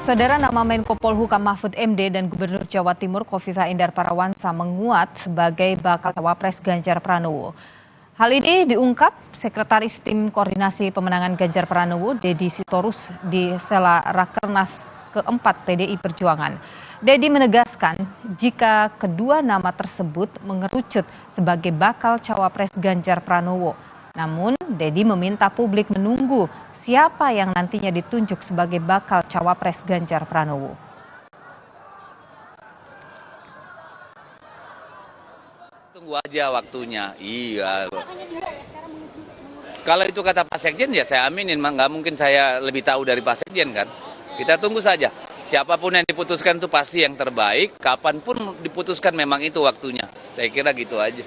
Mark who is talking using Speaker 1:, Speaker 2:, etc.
Speaker 1: Saudara, nama Menko Polhukam Mahfud MD dan Gubernur Jawa Timur Khofifah Indar Parawansa menguat sebagai bakal cawapres Ganjar Pranowo. Hal ini diungkap Sekretaris Tim Koordinasi Pemenangan Ganjar Pranowo, Deddy Sitorus, di sela Rakernas keempat PDI Perjuangan. Deddy menegaskan jika kedua nama tersebut mengerucut sebagai bakal cawapres Ganjar Pranowo. Namun, Deddy meminta publik menunggu siapa yang nantinya ditunjuk sebagai bakal cawapres Ganjar Pranowo.
Speaker 2: Tunggu aja waktunya. Iya. Kalau itu kata Pak Sekjen ya saya aminin, nggak mungkin saya lebih tahu dari Pak Sekjen kan. Kita tunggu saja. Siapapun yang diputuskan itu pasti yang terbaik. Kapanpun diputuskan memang itu waktunya. Saya kira gitu aja.